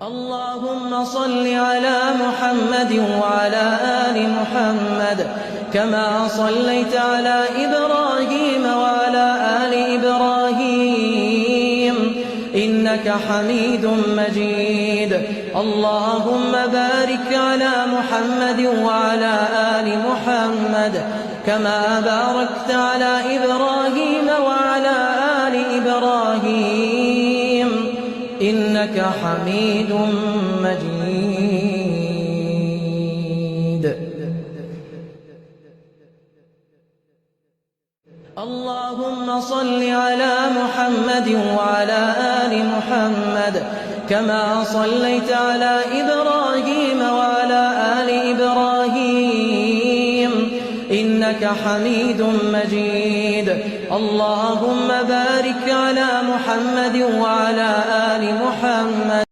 اللهم صل على محمد وعلى آل محمد كما صليت على إبراهيم وعلى آل إبراهيم إنك حميد مجيد. اللهم بارك على محمد وعلى آل محمد كما باركت على إبراهيم وعلى آل إبراهيم إنك حميد مجيد. اللهم صل على محمد وعلى آل محمد كما صليت على إبراهيم وعلى آل إبراهيم إنك حميد مجيد. اللهم بارك على محمد وعلى آل محمد